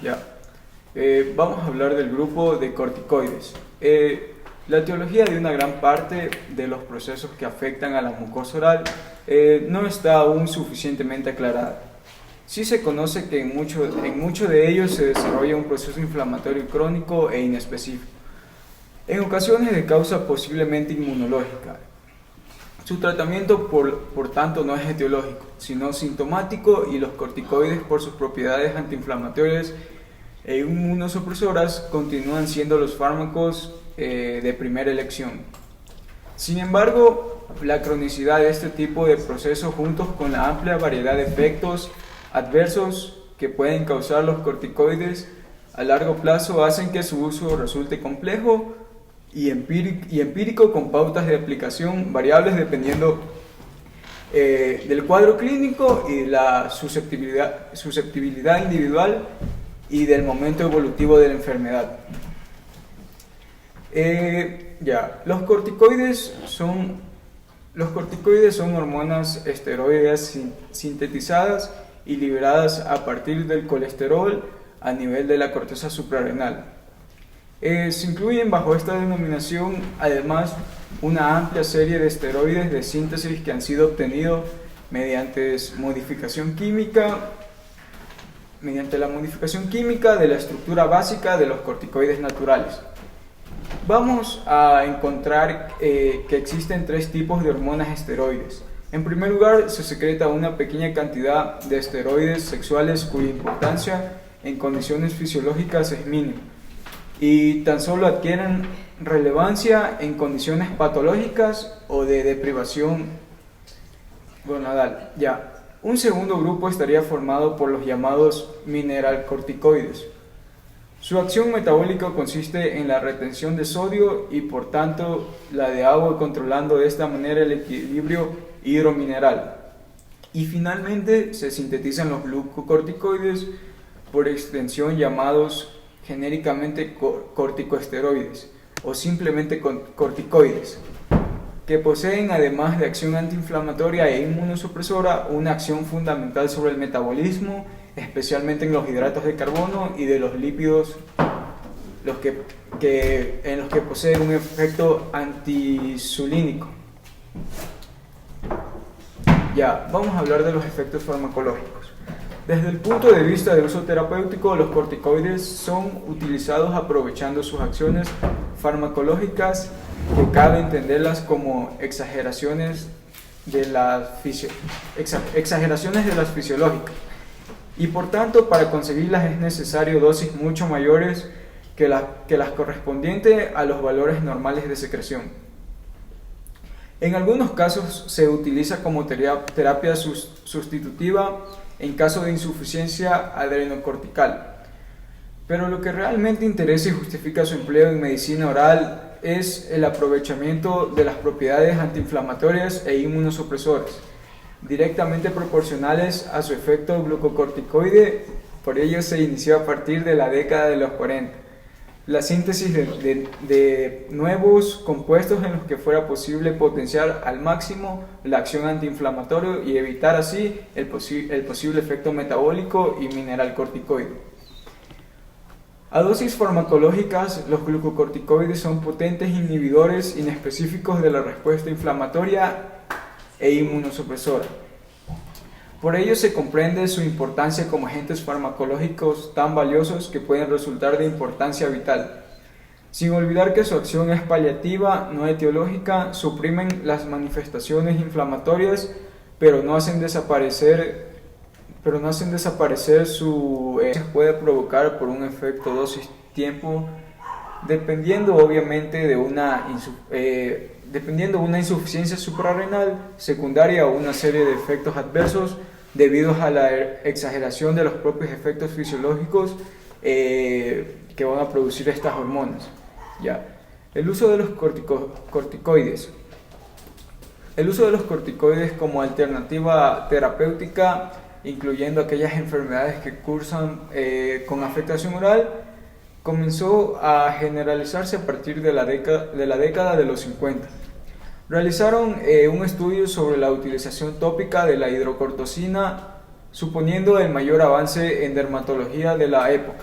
Ya. Vamos a hablar del grupo de corticoides. La etiología de una gran parte de los procesos que afectan a la mucosa oral no está aún suficientemente aclarada. Sí se conoce que en mucho de ellos se desarrolla un proceso inflamatorio crónico e inespecífico, en ocasiones de causa posiblemente inmunológica. Su tratamiento, por tanto, no es etiológico, sino sintomático, y los corticoides, por sus propiedades antiinflamatorias e inmunosupresoras, continúan siendo los fármacos de primera elección. Sin embargo, la cronicidad de este tipo de procesos, juntos con la amplia variedad de efectos adversos que pueden causar los corticoides a largo plazo, hacen que su uso resulte complejo y empírico, con pautas de aplicación variables dependiendo del cuadro clínico y la susceptibilidad individual y del momento evolutivo de la enfermedad. Los corticoides son hormonas esteroideas sintetizadas y liberadas a partir del colesterol a nivel de la corteza suprarrenal. Se incluyen bajo esta denominación además una amplia serie de esteroides de síntesis que han sido obtenidos mediante la modificación química de la estructura básica de los corticoides naturales. Vamos a encontrar que existen tres tipos de hormonas esteroides. En primer lugar, se secreta una pequeña cantidad de esteroides sexuales cuya importancia en condiciones fisiológicas es mínima y tan solo adquieren relevancia en condiciones patológicas o de deprivación gonadal. Un segundo grupo estaría formado por los llamados mineralcorticoides. Su acción metabólica consiste en la retención de sodio y por tanto la de agua, controlando de esta manera el equilibrio hidromineral. Y finalmente se sintetizan los glucocorticoides, por extensión llamados genéricamente corticosteroides o simplemente corticoides, que poseen, además de acción antiinflamatoria e inmunosupresora, una acción fundamental sobre el metabolismo, especialmente en los hidratos de carbono y de los lípidos, en los que poseen un efecto antiinsulínico. Vamos a hablar de los efectos farmacológicos. Desde el punto de vista de uso terapéutico, los corticoides son utilizados aprovechando sus acciones farmacológicas, que cabe entenderlas como exageraciones de las fisiológicas, y por tanto para conseguirlas es necesario dosis mucho mayores que las correspondientes a los valores normales de secreción. En algunos casos se utiliza como terapia sustitutiva en caso de insuficiencia adrenocortical, pero lo que realmente interesa y justifica su empleo en medicina oral es el aprovechamiento de las propiedades antiinflamatorias e inmunosupresoras, directamente proporcionales a su efecto glucocorticoide. Por ello se inició a partir de la década de los 40 la síntesis de nuevos compuestos en los que fuera posible potenciar al máximo la acción antiinflamatoria y evitar así el posible efecto metabólico y mineralcorticoide. A dosis farmacológicas, los glucocorticoides son potentes inhibidores inespecíficos de la respuesta inflamatoria e inmunosupresora. Por ello se comprende su importancia como agentes farmacológicos tan valiosos que pueden resultar de importancia vital. Sin olvidar que su acción es paliativa, no etiológica, suprimen las manifestaciones inflamatorias, pero no hacen desaparecer su puede provocar por un efecto dosis-tiempo, dependiendo obviamente de una insuficiencia suprarrenal secundaria o una serie de efectos adversos debido a la exageración de los propios efectos fisiológicos que van a producir estas hormonas. El uso de los corticoides. El uso de los corticoides como alternativa terapéutica, incluyendo aquellas enfermedades que cursan con afectación oral, comenzó a generalizarse a partir de la década de los 50. Realizaron un estudio sobre la utilización tópica de la hidrocortisona, suponiendo el mayor avance en dermatología de la época.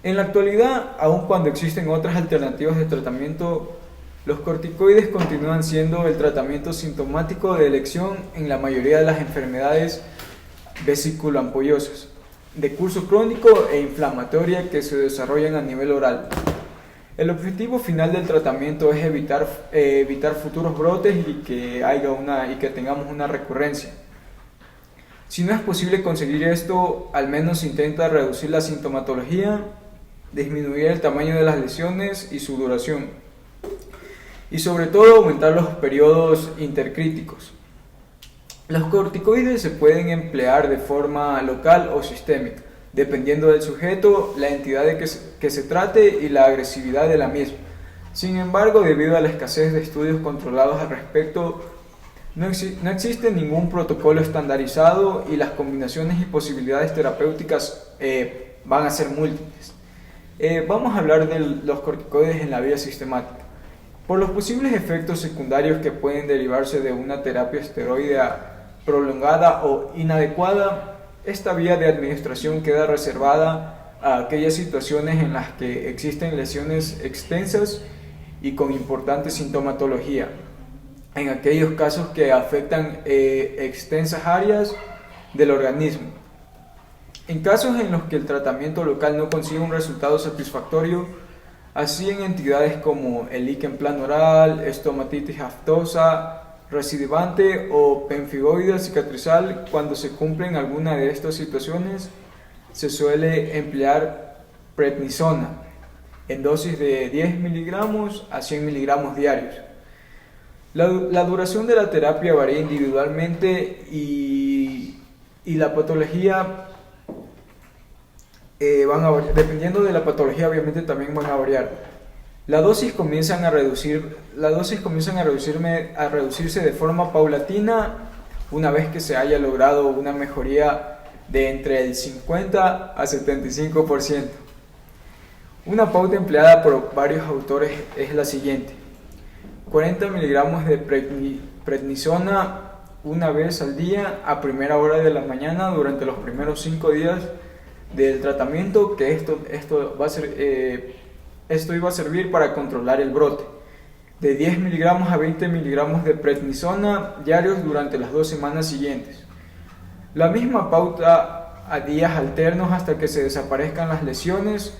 En la actualidad, aun cuando existen otras alternativas de tratamiento, los corticoides continúan siendo el tratamiento sintomático de elección en la mayoría de las enfermedades vesículoampollosas, de curso crónico e inflamatoria que se desarrollan a nivel oral. El objetivo final del tratamiento es evitar futuros brotes y que tengamos una recurrencia. Si no es posible conseguir esto, al menos intenta reducir la sintomatología, disminuir el tamaño de las lesiones y su duración, y sobre todo aumentar los periodos intercríticos. Los corticoides se pueden emplear de forma local o sistémica, dependiendo del sujeto, la entidad de que se trate y la agresividad de la misma. Sin embargo, debido a la escasez de estudios controlados al respecto, no existe ningún protocolo estandarizado y las combinaciones y posibilidades terapéuticas van a ser múltiples. Vamos a hablar de los corticoides en la vía sistemática. Por los posibles efectos secundarios que pueden derivarse de una terapia esteroidea prolongada o inadecuada, esta vía de administración queda reservada a aquellas situaciones en las que existen lesiones extensas y con importante sintomatología, en aquellos casos que afectan extensas áreas del organismo. En casos en los que el tratamiento local no consigue un resultado satisfactorio, así en entidades como el líquen plano oral, estomatitis aftosa, recidivante o pemfigoide cicatrizal, cuando se cumplen alguna de estas situaciones, se suele emplear prednisona en dosis de 10 miligramos a 100 miligramos diarios. La duración de la terapia varía individualmente y la patología dependiendo de la patología obviamente también van a variar. Las dosis comienzan a reducirse de forma paulatina una vez que se haya logrado una mejoría de entre el 50 a 75%. Una pauta empleada por varios autores es la siguiente: 40 miligramos de prednisona una vez al día a primera hora de la mañana durante los primeros 5 días del tratamiento, que esto iba a servir para controlar el brote. De 10 miligramos a 20 miligramos de prednisona diarios durante las 2 semanas siguientes. La misma pauta a días alternos hasta que se desaparezcan las lesiones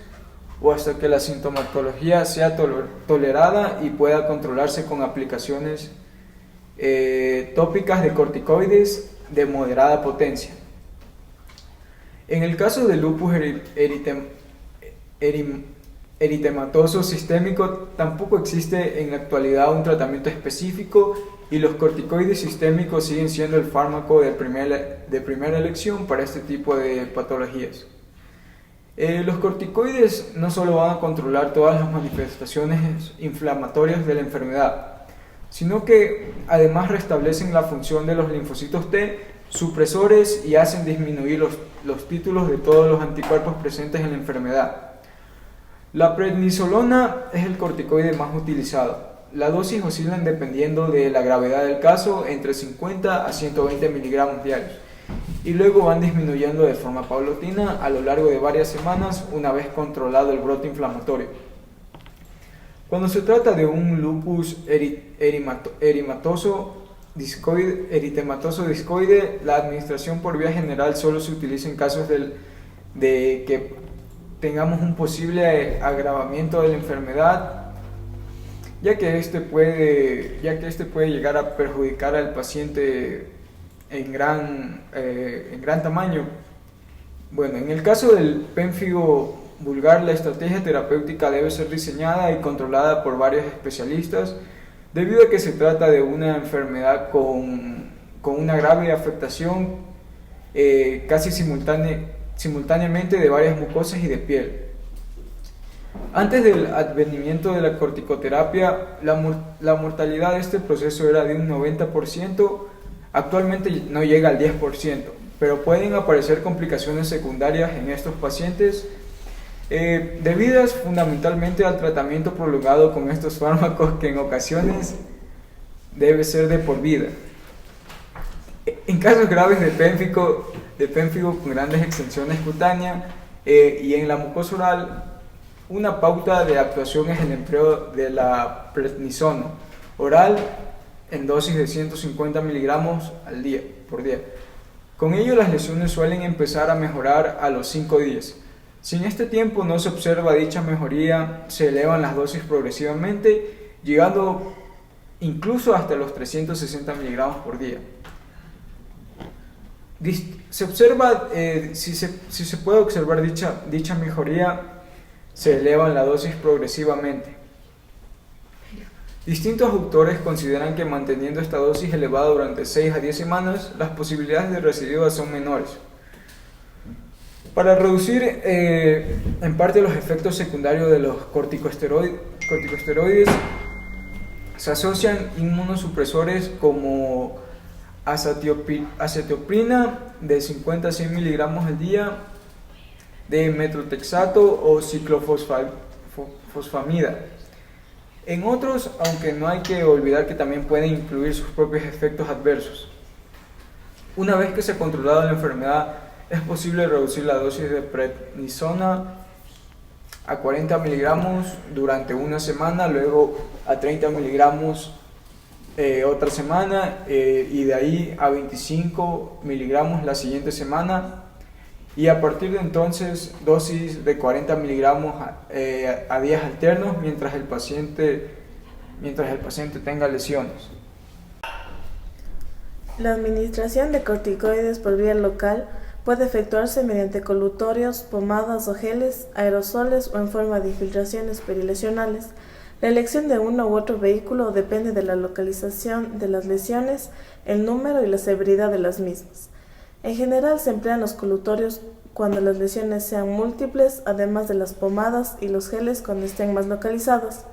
o hasta que la sintomatología sea tolerada y pueda controlarse con aplicaciones tópicas de corticoides de moderada potencia. En el caso del lupus eritematoso sistémico, tampoco existe en la actualidad un tratamiento específico y los corticoides sistémicos siguen siendo el fármaco de primera elección para este tipo de patologías. Los corticoides no solo van a controlar todas las manifestaciones inflamatorias de la enfermedad, sino que además restablecen la función de los linfocitos T supresores y hacen disminuir los títulos de todos los anticuerpos presentes en la enfermedad. La prednisolona es el corticoide más utilizado. La dosis oscila dependiendo de la gravedad del caso entre 50 a 120 miligramos diarios y luego van disminuyendo de forma paulatina a lo largo de varias semanas una vez controlado el brote inflamatorio. Cuando se trata de un lupus eritematoso discoide, la administración por vía general solo se utiliza en casos de que tengamos un posible agravamiento de la enfermedad, ya que este puede llegar a perjudicar al paciente en gran tamaño. Bueno, en el caso del pénfigo vulgar, la estrategia terapéutica debe ser diseñada y controlada por varios especialistas, debido a que se trata de una enfermedad con una grave afectación casi simultáneamente de varias mucosas y de piel. Antes del advenimiento de la corticoterapia, la mortalidad de este proceso era de un 90%, actualmente no llega al 10%, pero pueden aparecer complicaciones secundarias en estos pacientes debidas fundamentalmente al tratamiento prolongado con estos fármacos, que en ocasiones debe ser de por vida. En casos graves de pénfigo con grandes extensiones cutáneas y en la mucosa oral, Una pauta de actuación es el empleo de la prednisona oral en dosis de 150 miligramos por día. Con ello las lesiones suelen empezar a mejorar a los 5 días. Si en este tiempo no se observa dicha mejoría, se elevan las dosis progresivamente, llegando incluso hasta los 360 miligramos por día. Se observa, si se puede observar dicha mejoría, se elevan la dosis progresivamente. Distintos autores consideran que manteniendo esta dosis elevada durante 6 a 10 semanas, las posibilidades de recidiva son menores. Para reducir en parte los efectos secundarios de los corticosteroides, se asocian inmunosupresores como acetioprina de 50 a 100 miligramos al día, de metrotexato o ciclofosfamida. En otros, aunque no hay que olvidar que también pueden incluir sus propios efectos adversos. Una vez que se ha controlado la enfermedad, es posible reducir la dosis de prednisona a 40 miligramos durante una semana, luego a 30 miligramos otra semana y de ahí a 25 miligramos la siguiente semana, y a partir de entonces dosis de 40 miligramos a días alternos mientras el paciente tenga lesiones. La administración de corticoides por vía local puede efectuarse mediante colutorios, pomadas o geles, aerosoles o en forma de infiltraciones perilesionales. La elección de uno u otro vehículo depende de la localización de las lesiones, el número y la severidad de las mismas. En general se emplean los colutorios cuando las lesiones sean múltiples, además de las pomadas y los geles cuando estén más localizadas.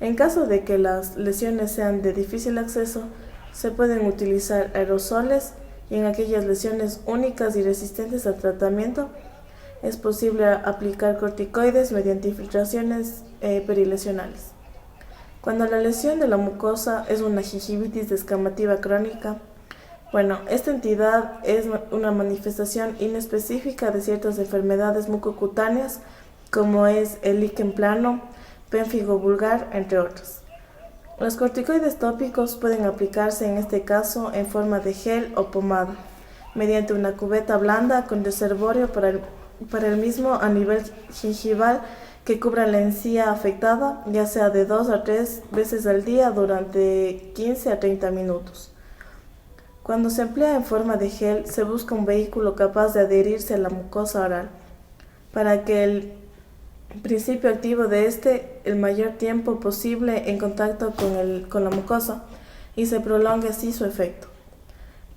En caso de que las lesiones sean de difícil acceso, se pueden utilizar aerosoles, y en aquellas lesiones únicas y resistentes al tratamiento es posible aplicar corticoides mediante infiltraciones perilesionales. Cuando la lesión de la mucosa es una gingivitis descamativa crónica, esta entidad es una manifestación inespecífica de ciertas enfermedades mucocutáneas, como es el líquen plano, pénfigo vulgar, entre otros. Los corticoides tópicos pueden aplicarse en este caso en forma de gel o pomada, mediante una cubeta blanda con reservorio para el mismo a nivel gingival que cubra la encía afectada, ya sea de 2 a 3 veces al día durante 15 a 30 minutos. Cuando se emplea en forma de gel, se busca un vehículo capaz de adherirse a la mucosa oral, para que el principio activo de el mayor tiempo posible en contacto con la mucosa y se prolongue así su efecto.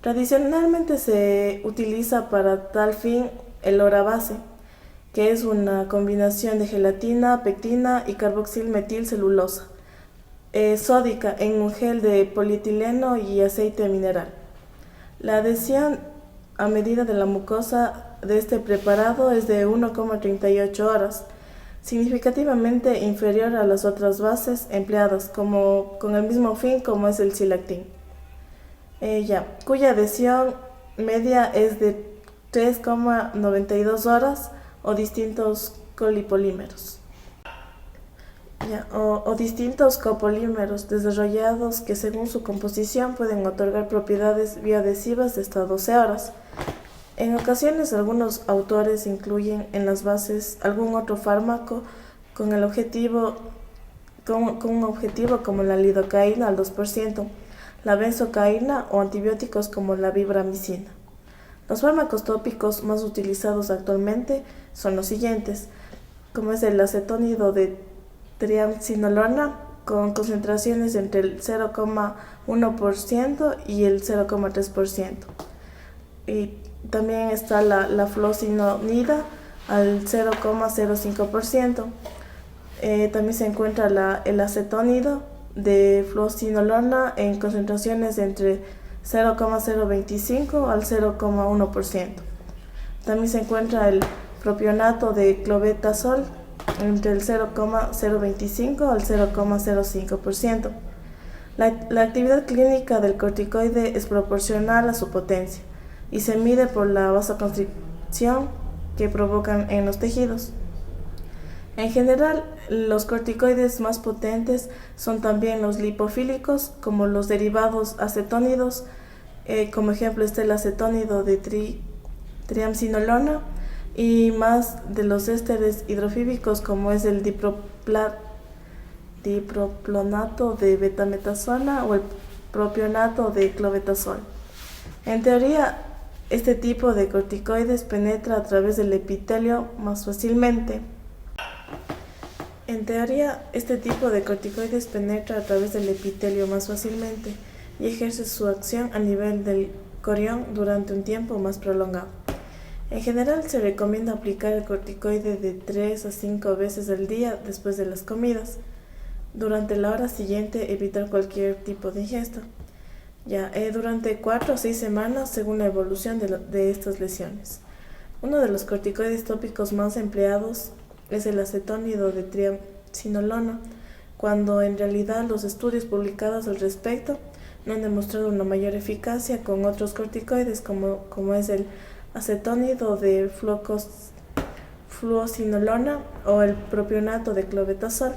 Tradicionalmente se utiliza para tal fin el Orabase, que es una combinación de gelatina, pectina y carboxilmetilcelulosa sódica en un gel de polietileno y aceite mineral. La adhesión a medida de la mucosa de este preparado es de 1,38 horas, significativamente inferior a las otras bases empleadas con el mismo fin como es el Silactin, cuya adhesión media es de 3,92 horas o distintos colipolímeros. O distintos copolímeros desarrollados que según su composición pueden otorgar propiedades bioadhesivas de hasta 12 horas. En ocasiones algunos autores incluyen en las bases algún otro fármaco con un objetivo como la lidocaína al 2%, la benzocaína o antibióticos como la vibramicina. Los fármacos tópicos más utilizados actualmente son los siguientes, como es el acetónido de triamcinolona con concentraciones entre el 0,1% y el 0,3%. Y también está la fluocinonida al 0,05%. También se encuentra el acetónido de fluocinolona en concentraciones entre 0,025 al 0,1%. También se encuentra el propionato de clobetasol entre el 0,025 al 0,05%. La actividad clínica del corticoide es proporcional a su potencia y se mide por la vasoconstricción que provocan en los tejidos. En general, los corticoides más potentes son también los lipofílicos, como los derivados acetónidos, como ejemplo está el acetónido de triamcinolona, y más de los ésteres hidrofílicos, como es el dipropionato de betametasona o el propionato de clobetasol. En teoría, este tipo de corticoides penetra a través del epitelio más fácilmente. Y ejerce su acción a nivel del corión durante un tiempo más prolongado. En general, se recomienda aplicar el corticoide de 3 a 5 veces al día después de las comidas. Durante la hora siguiente, evitar cualquier tipo de ingesta. Durante 4 a 6 semanas, según la evolución de estas lesiones. Uno de los corticoides tópicos más empleados es el acetónido de triamcinolona, cuando en realidad los estudios publicados al respecto no han demostrado una mayor eficacia con otros corticoides como es el acetónido de fluocinolona o el propionato de clobetasol,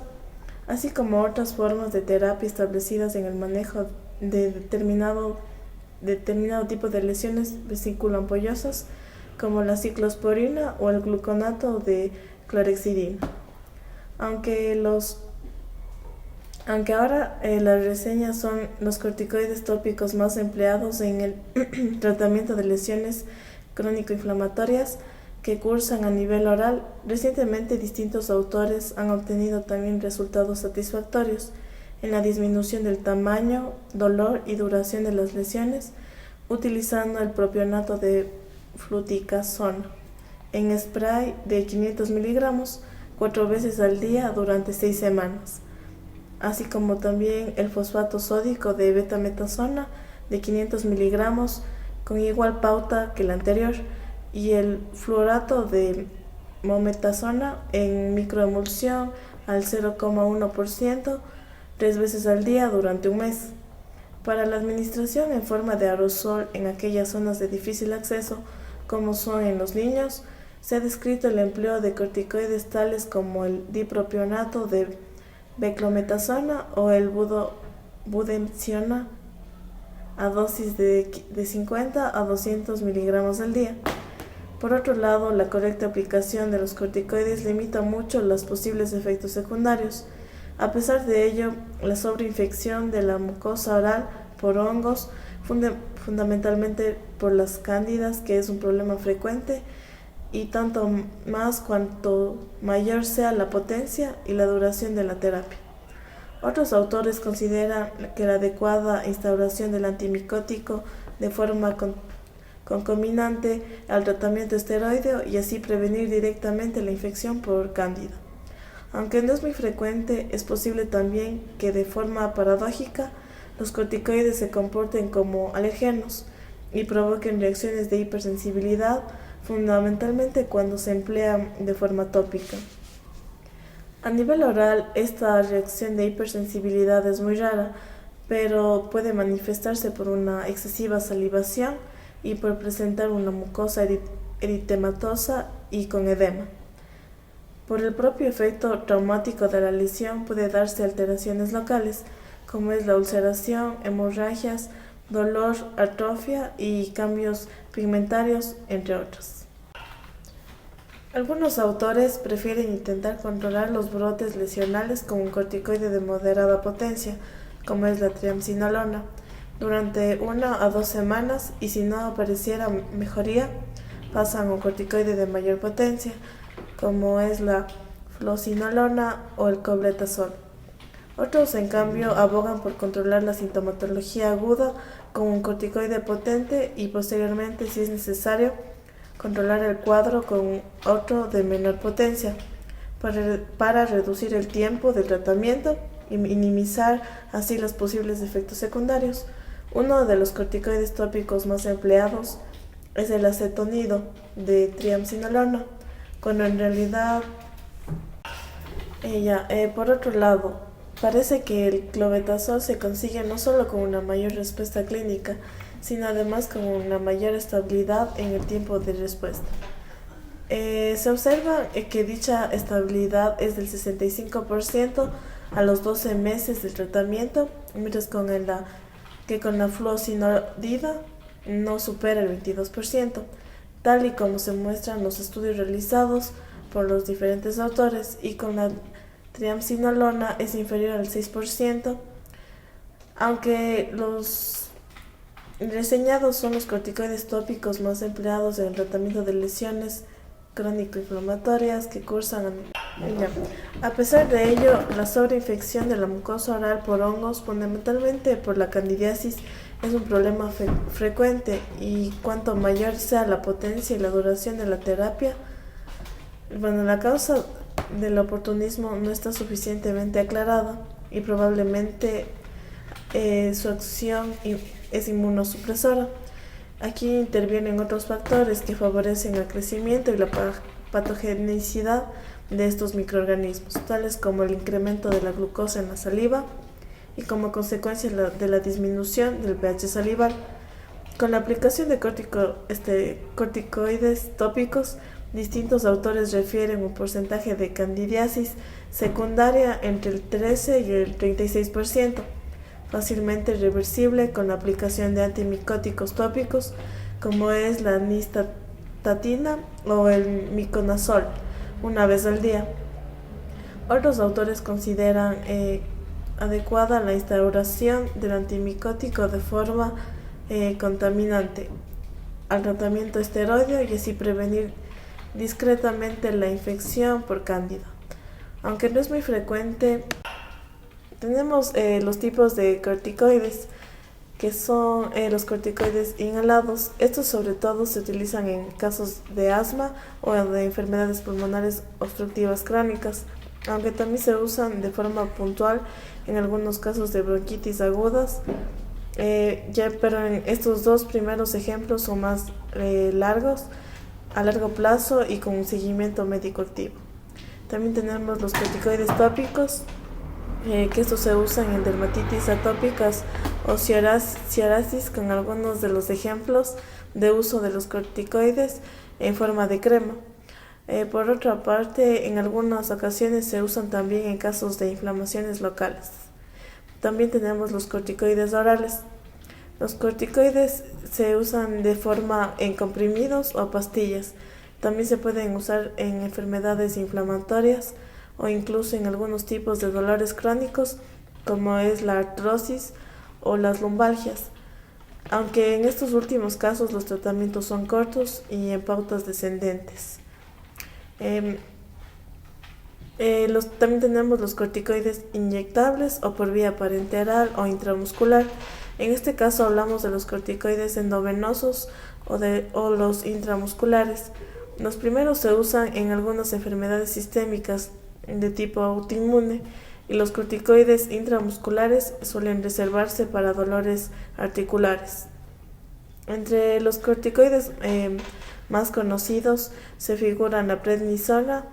así como otras formas de terapia establecidas en el manejo de determinado tipo de lesiones vesículo-ampollosas, como la ciclosporina o el gluconato de clorhexidina. Aunque ahora las reseñas son los corticoides tópicos más empleados en el tratamiento de lesiones crónico-inflamatorias que cursan a nivel oral, recientemente distintos autores han obtenido también resultados satisfactorios en la disminución del tamaño, dolor y duración de las lesiones utilizando el propionato de fluticasona en spray de 500 miligramos 4 veces al día durante 6 semanas, así como también el fosfato sódico de betametasona de 500 miligramos con igual pauta que la anterior, y el fluorato de mometasona en microemulsión al 0,1% 3 veces al día durante un mes. Para la administración en forma de aerosol en aquellas zonas de difícil acceso, como son en los niños, se ha descrito el empleo de corticoides tales como el dipropionato de beclometasona o el budesonida a dosis de 50 a 200 miligramos al día. Por otro lado, la correcta aplicación de los corticoides limita mucho los posibles efectos secundarios. A pesar de ello, la sobreinfección de la mucosa oral por hongos, fundamentalmente por las cándidas, que es un problema frecuente, y tanto más cuanto mayor sea la potencia y la duración de la terapia. Otros autores consideran que la adecuada instauración del antimicótico de forma concomitante al tratamiento esteroideo y así prevenir directamente la infección por cándida. Aunque no es muy frecuente, es posible también que de forma paradójica los corticoides se comporten como alergenos y provoquen reacciones de hipersensibilidad, fundamentalmente cuando se emplean de forma tópica. A nivel oral, esta reacción de hipersensibilidad es muy rara, pero puede manifestarse por una excesiva salivación y por presentar una mucosa eritematosa y con edema. Por el propio efecto traumático de la lesión puede darse alteraciones locales, como es la ulceración, hemorragias, dolor, atrofia y cambios pigmentarios, entre otros. Algunos autores prefieren intentar controlar los brotes lesionales con un corticoide de moderada potencia, como es la triamcinolona, durante 1 a 2 semanas, y si no apareciera mejoría, pasan a un corticoide de mayor potencia, como es la fluocinolona o el clobetasol. Otros, en cambio, abogan por controlar la sintomatología aguda con un corticoide potente y posteriormente, si es necesario, controlar el cuadro con otro de menor potencia para reducir el tiempo de tratamiento y minimizar así los posibles efectos secundarios. Uno de los corticoides tópicos más empleados es el acetónido de triamcinolona, cuando en realidad por otro lado, parece que el clobetasol se consigue no solo con una mayor respuesta clínica, sino además con una mayor estabilidad en el tiempo de respuesta. Se observa que dicha estabilidad es del 65% a los 12 meses del tratamiento, mientras que con la fluocinadina no supera el 22%, tal y como se muestran los estudios realizados por los diferentes autores, y con la triamcinolona es inferior al 6%, aunque los reseñados son los corticoides tópicos más empleados en el tratamiento de lesiones crónico-inflamatorias que cursan. A pesar de ello, la sobreinfección de la mucosa oral por hongos, fundamentalmente por la candidiasis, es un problema frecuente, y cuanto mayor sea la potencia y la duración de la terapia, la causa del oportunismo no está suficientemente aclarada, y probablemente su acción es inmunosupresora. Aquí intervienen otros factores que favorecen el crecimiento y la patogenicidad de estos microorganismos, tales como el incremento de la glucosa en la saliva y como consecuencia de la disminución del pH salival. Con la aplicación de corticoides tópicos, distintos autores refieren un porcentaje de candidiasis secundaria entre el 13 y el 36%. Fácilmente reversible con la aplicación de antimicóticos tópicos como es la nistatina o el miconazol una vez al día. Otros autores consideran adecuada la instauración del antimicótico de forma contaminante al tratamiento esteroideo y así prevenir discretamente la infección por cándida. Aunque no es muy frecuente, tenemos los tipos de corticoides, que son los corticoides inhalados. Estos sobre todo se utilizan en casos de asma o de enfermedades pulmonares obstructivas crónicas, aunque también se usan de forma puntual en algunos casos de bronquitis agudas, pero en estos dos primeros ejemplos son más largos, a largo plazo y con un seguimiento médico activo. También tenemos los corticoides tópicos, que estos se usan en dermatitis atópicas o psoriasis, con algunos de los ejemplos de uso de los corticoides en forma de crema. Por otra parte, en algunas ocasiones se usan también en casos de inflamaciones locales. También tenemos los corticoides orales. Los corticoides se usan de forma en comprimidos o pastillas. También se pueden usar en enfermedades inflamatorias o incluso en algunos tipos de dolores crónicos como es la artrosis o las lumbalgias, aunque en estos últimos casos los tratamientos son cortos y en pautas descendentes. También tenemos los corticoides inyectables o por vía parenteral o intramuscular. En este caso hablamos de los corticoides endovenosos o los intramusculares. Los primeros se usan en algunas enfermedades sistémicas de tipo autoinmune, y los corticoides intramusculares suelen reservarse para dolores articulares. Entre los corticoides más conocidos se figuran la prednisona,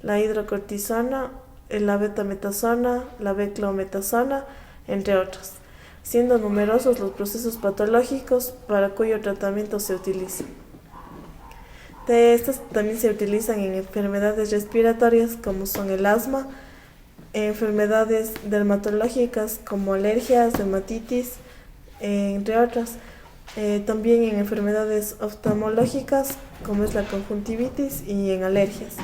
la hidrocortisona, la betametasona, la beclometasona, entre otros, siendo numerosos los procesos patológicos para cuyo tratamiento se utiliza. De estas también se utilizan en enfermedades respiratorias como son el asma, enfermedades dermatológicas como alergias, dermatitis, entre otras. También en enfermedades oftalmológicas como es la conjuntivitis y en alergias.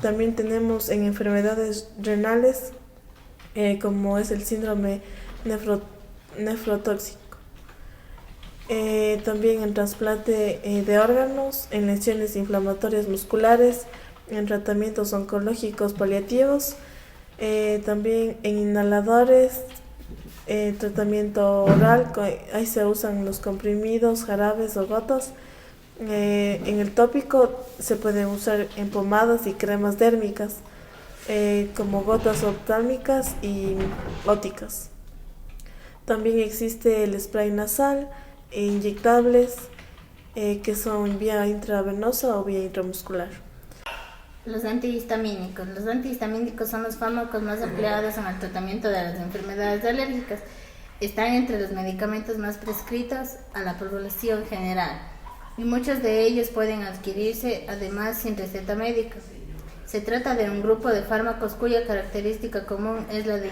También tenemos en enfermedades renales como es el síndrome nefrotóxico. También en trasplante de órganos, en lesiones inflamatorias musculares, en tratamientos oncológicos paliativos, también en inhaladores, tratamiento oral, ahí se usan los comprimidos, jarabes o gotas. En el tópico se pueden usar en pomadas y cremas dérmicas, como gotas oftálmicas y óticas. También existe el spray nasal e inyectables, que son vía intravenosa o vía intramuscular. Los antihistamínicos. Los antihistamínicos son los fármacos más empleados en el tratamiento de las enfermedades alérgicas. Están entre los medicamentos más prescritos a la población general. y muchos de ellos pueden adquirirse además sin receta médica. Se trata de un grupo de fármacos cuya característica común es la de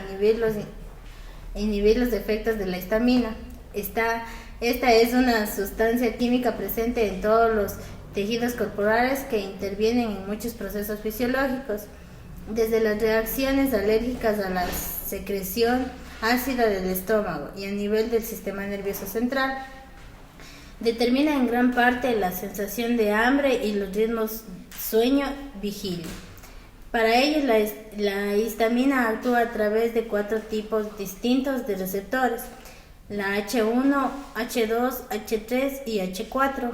inhibir los efectos de la histamina. Esta es una sustancia química presente en todos los tejidos corporales que intervienen en muchos procesos fisiológicos, desde las reacciones alérgicas a la secreción ácida del estómago y a nivel del sistema nervioso central. Determina en gran parte la sensación de hambre y los ritmos sueño-vigilia. Para ello, la histamina actúa a través de 4 tipos distintos de receptores: la H1, H2, H3 y H4.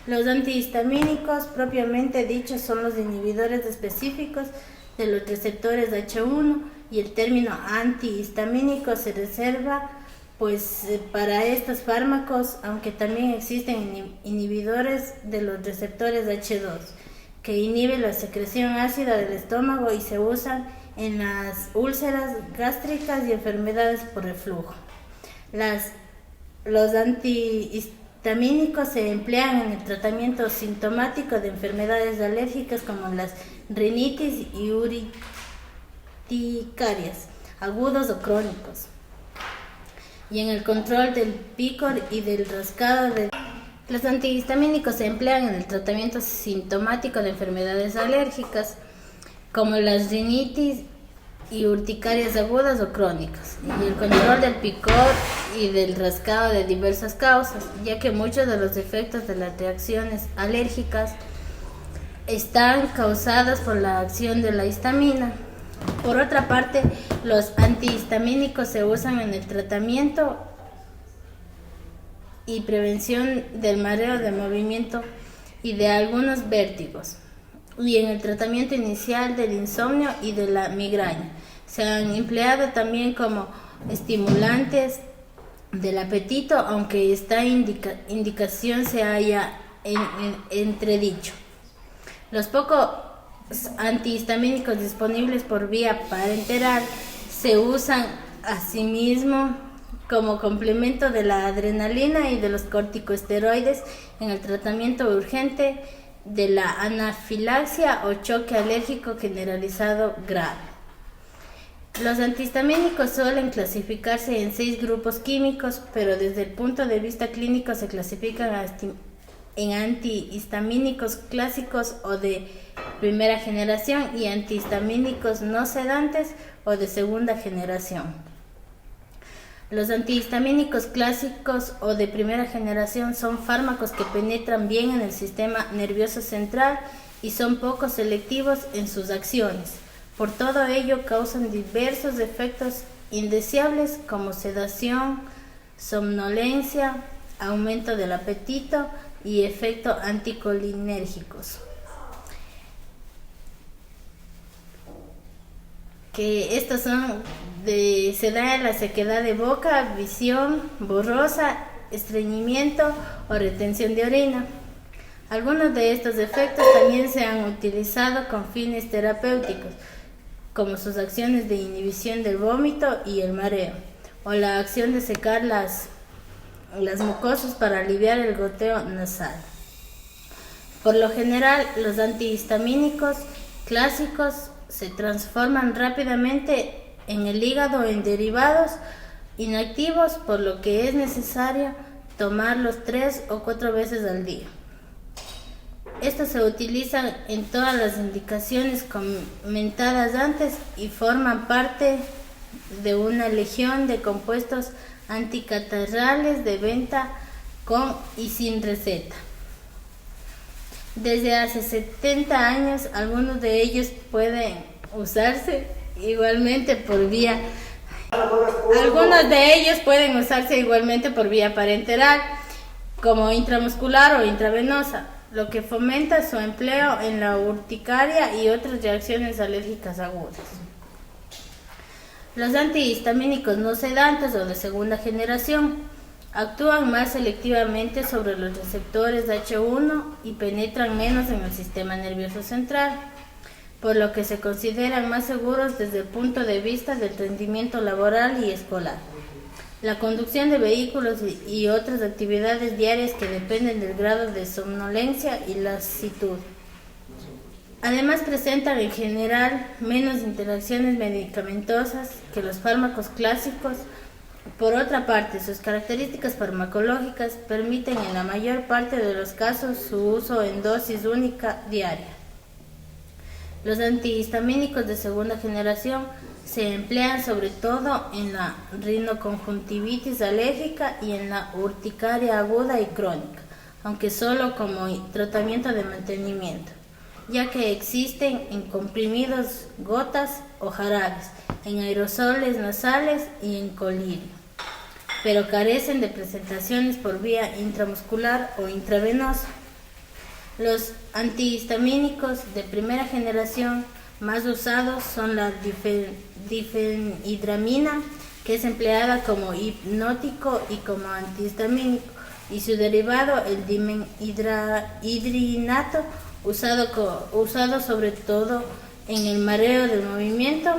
Los antihistamínicos propiamente dichos son los inhibidores específicos de los receptores H1, y el término antihistamínico se reserva para estos fármacos, aunque también existen inhibidores de los receptores H2 que inhiben la secreción ácida del estómago y se usan en las úlceras gástricas y enfermedades por reflujo. Los antihistamínicos se emplean en el tratamiento sintomático de enfermedades alérgicas como las rinitis y urticarias, agudos o crónicos, y en el control del picor y del rascado de... Los antihistamínicos se emplean en el tratamiento sintomático de enfermedades alérgicas como las rinitis y urticarias agudas o crónicas, y el control del picor y del rascado de diversas causas, ya que muchos de los efectos de las reacciones alérgicas están causados por la acción de la histamina. Por otra parte, los antihistamínicos se usan en el tratamiento y prevención del mareo de movimiento y de algunos vértigos, y en el tratamiento inicial del insomnio y de la migraña. Se han empleado también como estimulantes del apetito, aunque esta indicación se haya entredicho. Los pocos antihistamínicos disponibles por vía parenteral se usan asimismo como complemento de la adrenalina y de los corticosteroides en el tratamiento urgente de la anafilaxia o choque alérgico generalizado grave. Los antihistamínicos suelen clasificarse en 6 grupos químicos, pero desde el punto de vista clínico se clasifican en antihistamínicos clásicos o de primera generación y antihistamínicos no sedantes o de segunda generación. Los antihistamínicos clásicos o de primera generación son fármacos que penetran bien en el sistema nervioso central y son poco selectivos en sus acciones. Por todo ello causan diversos efectos indeseables como sedación, somnolencia, aumento del apetito y efectos anticolinérgicos. Que estos se da en la sequedad de boca, visión borrosa, estreñimiento o retención de orina. Algunos de estos efectos también se han utilizado con fines terapéuticos, como sus acciones de inhibición del vómito y el mareo, o la acción de secar las mucosas para aliviar el goteo nasal. Por lo general, los antihistamínicos clásicos se transforman rápidamente en el hígado en derivados inactivos, por lo que es necesario tomarlos 3 o 4 veces al día. Estos se utilizan en todas las indicaciones comentadas antes y forman parte de una legión de compuestos anticatarrales de venta con y sin receta. Desde hace 70 años, algunos de ellos pueden usarse igualmente por vía parenteral, como intramuscular o intravenosa, lo que fomenta su empleo en la urticaria y otras reacciones alérgicas agudas. Los antihistamínicos no sedantes o de segunda generación actúan más selectivamente sobre los receptores H1 y penetran menos en el sistema nervioso central, por lo que se consideran más seguros desde el punto de vista del rendimiento laboral y escolar. la conducción de vehículos y otras actividades diarias que dependen del grado de somnolencia y lasitud. Además presentan en general menos interacciones medicamentosas que los fármacos clásicos. Por otra parte, sus características farmacológicas permiten en la mayor parte de los casos su uso en dosis única diaria. Los antihistamínicos de segunda generación se emplean sobre todo en la rinoconjuntivitis alérgica y en la urticaria aguda y crónica, aunque solo como tratamiento de mantenimiento, ya que existen en comprimidos, gotas o jarabes, en aerosoles nasales y en colirio, pero carecen de presentaciones por vía intramuscular o intravenosa. Los antihistamínicos de primera generación más usados son la difenhidramina, que es empleada como hipnótico y como antihistamínico, y su derivado, el dimenhidrinato, usado sobre todo en el mareo del movimiento,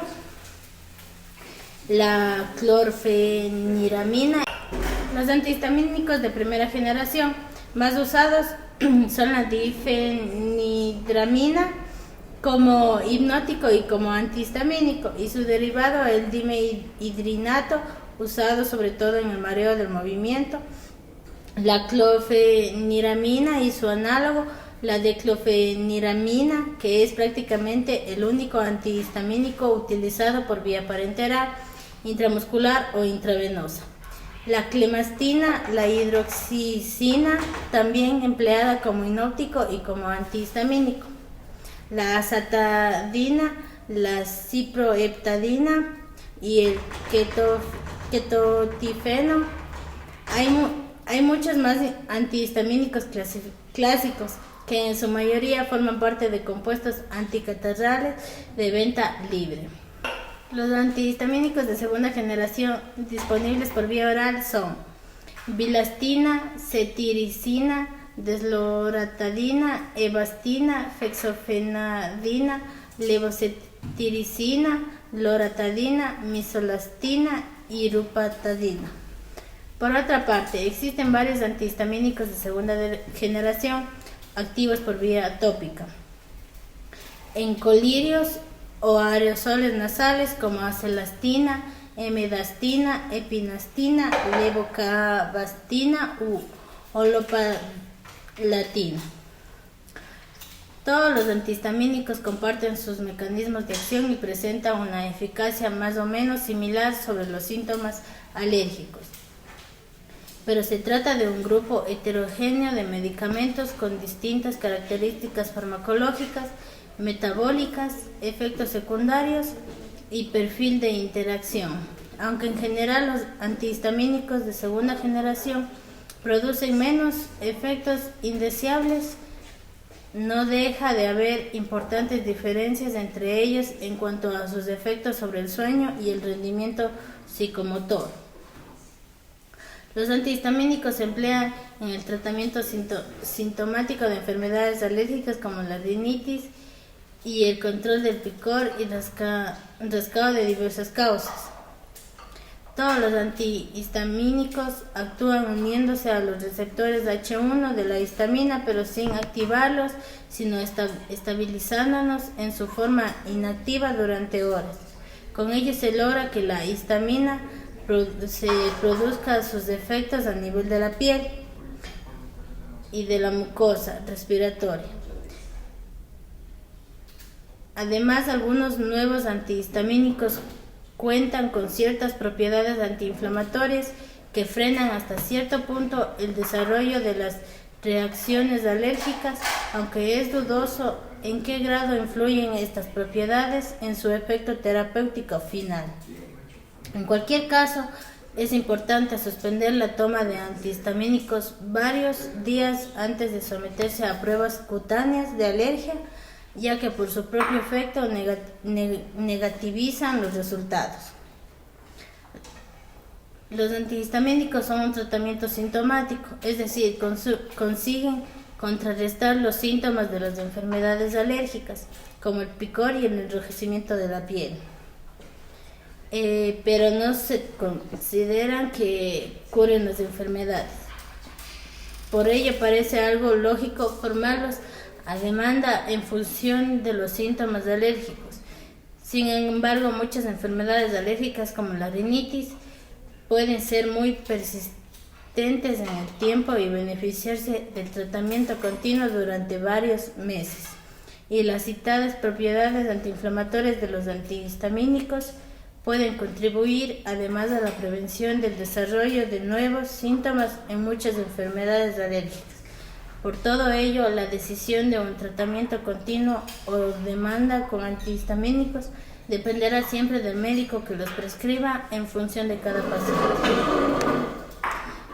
la clorfeniramina. Los antihistamínicos de primera generación más usados son la difenhidramina como hipnótico y como antihistamínico, y su derivado, el dimehidrinato, usado sobre todo en el mareo del movimiento, la clorfeniramina y su análogo, la declofeniramina, que es prácticamente el único antihistamínico utilizado por vía parenteral, intramuscular o intravenosa. La clemastina, la hidroxicina, también empleada como hipnótico y como antihistamínico. La azatadina, la ciproheptadina y el ketotifeno. Hay muchos más antihistamínicos clásicos que en su mayoría forman parte de compuestos anticatarrales de venta libre. Los antihistamínicos de segunda generación disponibles por vía oral son bilastina, cetiricina, desloratadina, evastina, fexofenadina, levocetiricina, loratadina, misolastina y rupatadina. Por otra parte, existen varios antihistamínicos de segunda generación activos por vía tópica en colirios o aerosoles nasales como acelastina, emedastina, epinastina, levocabastina u olopalatina. Todos los antihistamínicos comparten sus mecanismos de acción y presentan una eficacia más o menos similar sobre los síntomas alérgicos, pero se trata de un grupo heterogéneo de medicamentos con distintas características farmacológicas, metabólicas, efectos secundarios y perfil de interacción. Aunque en general los antihistamínicos de segunda generación producen menos efectos indeseables, no deja de haber importantes diferencias entre ellos en cuanto a sus efectos sobre el sueño y el rendimiento psicomotor. Los antihistamínicos se emplean en el tratamiento sintomático de enfermedades alérgicas como la rinitis y el control del picor y rascado de diversas causas. Todos los antihistamínicos actúan uniéndose a los receptores H1 de la histamina, pero sin activarlos, sino estabilizándolos en su forma inactiva durante horas. Con ello se logra que la histamina se produzca sus efectos a nivel de la piel y de la mucosa respiratoria. Además, algunos nuevos antihistamínicos cuentan con ciertas propiedades antiinflamatorias que frenan hasta cierto punto el desarrollo de las reacciones alérgicas, aunque es dudoso en qué grado influyen estas propiedades en su efecto terapéutico final. En cualquier caso, es importante suspender la toma de antihistamínicos varios días antes de someterse a pruebas cutáneas de alergia, ya que por su propio efecto negativizan los resultados. Los antihistamínicos son un tratamiento sintomático, es decir, consiguen contrarrestar los síntomas de las enfermedades alérgicas, como el picor y el enrojecimiento de la piel. pero no se consideran que curen las enfermedades. Por ello parece algo lógico formarlos a demanda en función de los síntomas alérgicos. Sin embargo, muchas enfermedades alérgicas como la rinitis pueden ser muy persistentes en el tiempo y beneficiarse del tratamiento continuo durante varios meses. Y las citadas propiedades antiinflamatorias de los antihistamínicos pueden contribuir además a la prevención del desarrollo de nuevos síntomas en muchas enfermedades alérgicas. Por todo ello, la decisión de un tratamiento continuo o demanda con antihistamínicos dependerá siempre del médico que los prescriba en función de cada paciente.